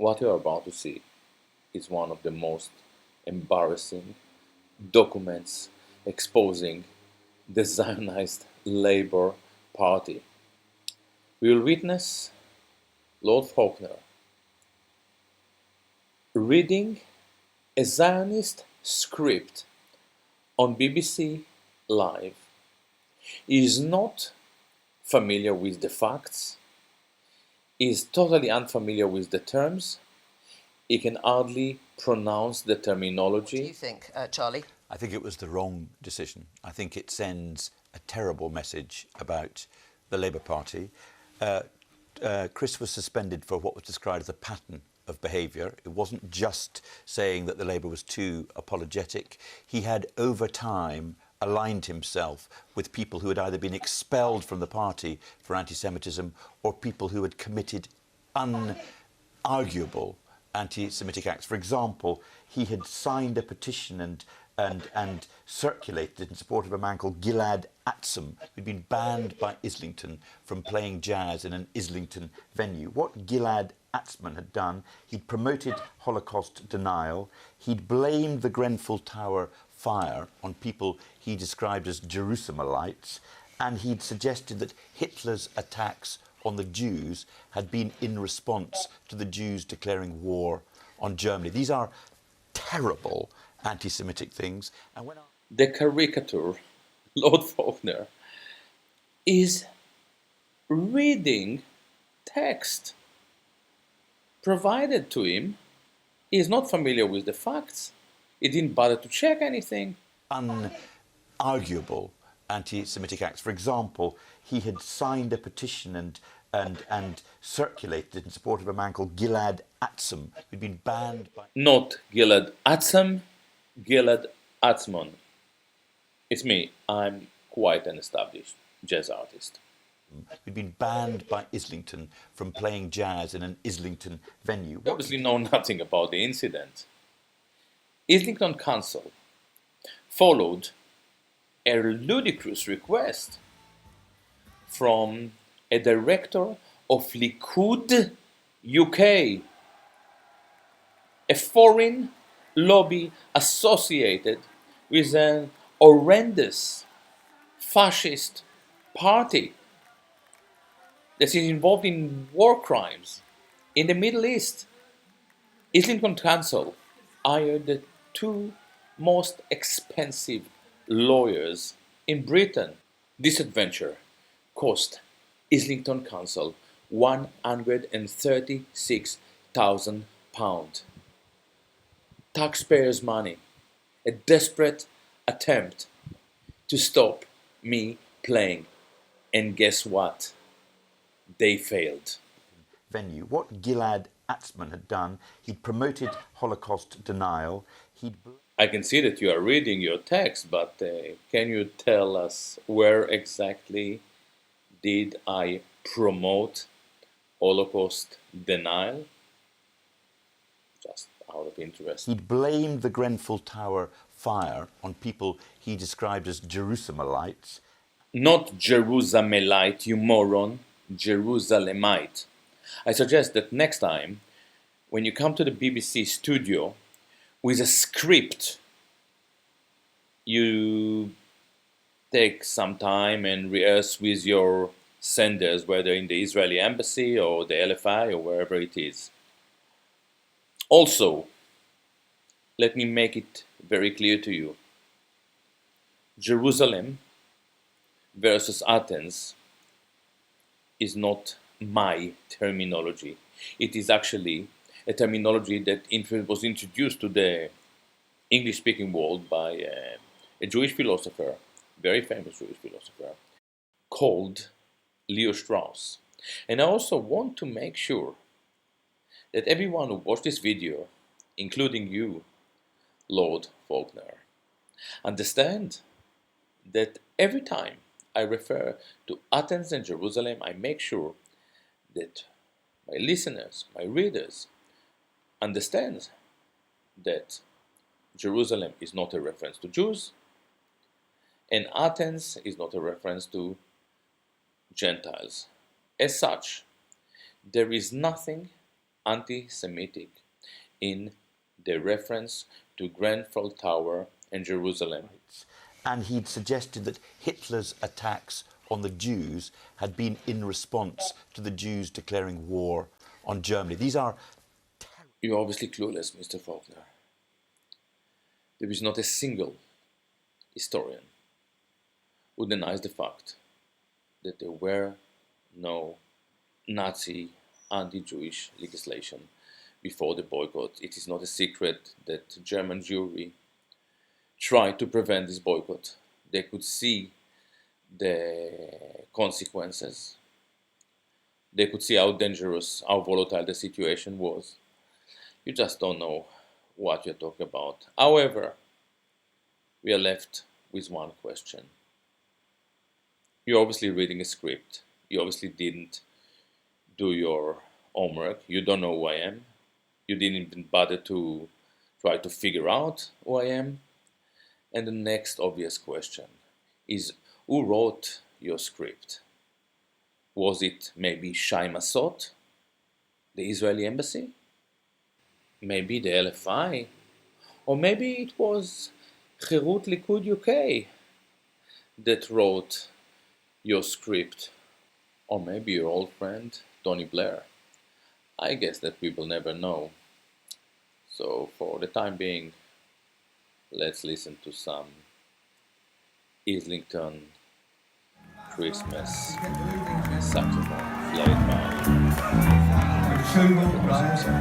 What you are about to see is one of the most embarrassing documents exposing the Zionist Labour Party. We will witness Lord Falconer reading a Zionist script on BBC Live. He is not familiar with the facts, he is totally unfamiliar with the terms, he can hardly pronounce the terminology. What do you think, Charlie? I think it was the wrong decision. I think it sends a terrible message about the Labour Party. Chris was suspended for what was described as a pattern of behaviour. It wasn't just saying that the Labour was too apologetic. He had, over time, aligned himself with people who had either been expelled from the party for anti-Semitism or people who had committed unarguable anti-Semitic acts. For example, he had signed a petition and circulated in support of a man called Gilad Atzmon, who'd been banned by Islington from playing jazz in an Islington venue. What Gilad Atzmon had done, he'd promoted Holocaust denial, he'd blamed the Grenfell Tower fire on people he described as Jerusalemites, and he'd suggested that Hitler's attacks on the Jews had been in response to the Jews declaring war on Germany. These are terrible anti-Semitic things. And when the caricature, Lord Faulkner, is reading text provided to him. He is not familiar with the facts. He didn't bother to check anything. Unarguable anti-Semitic acts. For example, he had signed a petition and circulated in support of a man called Gilad Atzmon, who'd been banned by... Not Gilad Atzmon, Gilad Atzmon. It's me. I'm quite an established jazz artist. Who'd been banned by Islington from playing jazz in an Islington venue. You obviously know nothing about the incident. Islington Council followed a ludicrous request from a director of Likud UK, a foreign lobby associated with an horrendous fascist party that is involved in war crimes in the Middle East. Islington Council hired the two most expensive lawyers in Britain. This adventure cost Islington Council £136,000. Taxpayers' money. A desperate attempt to stop me playing. And guess what? They failed. Venue. What Gilad Atzmon had done, he'd promoted Holocaust denial. I can see that you are reading your text, but can you tell us where exactly did I promote Holocaust denial? Just out of interest. He'd blamed the Grenfell Tower fire on people he described as Jerusalemites. Not Jerusalemite, you moron. Jerusalemite. I suggest that next time, when you come to the BBC studio with a script, you take some time and rehearse with your senders, whether in the Israeli embassy or the LFI or wherever it is. Also, let me make it very clear to you. Jerusalem versus Athens is not my terminology. It is actually a terminology that was introduced to the English-speaking world by a Jewish philosopher, very famous Jewish philosopher, called Leo Strauss. And I also want to make sure that everyone who watched this video, including you, Lord Faulkner, understand that every time I refer to Athens and Jerusalem, I make sure that my listeners, my readers, understand that Jerusalem is not a reference to Jews, and Athens is not a reference to Gentiles. As such, there is nothing anti-Semitic in their reference to Grenfell Tower and Jerusalem. And he'd suggested that Hitler's attacks on the Jews had been in response to the Jews declaring war on Germany. These are... You're obviously clueless, Mr. Faulkner. There is not a single historian who denies the fact that there were no Nazi anti-Jewish legislation before the boycott. It is not a secret that German Jewry tried to prevent this boycott. They could see the consequences. They could see how dangerous, how volatile the situation was. You just don't know what you're talking about. However, we are left with one question. You're obviously reading a script. You obviously didn't do your homework. You don't know who I am. You didn't even bother to try to figure out who I am. And the next obvious question is, who wrote your script? Was it maybe Shai Masot, the Israeli embassy? Maybe the LFI? Or maybe it was Cherut Likud UK that wrote your script? Or maybe your old friend Tony Blair? I guess that we will never know. So for the time being, let's listen to some Islington Christmas saxophone played by The Vögel reisen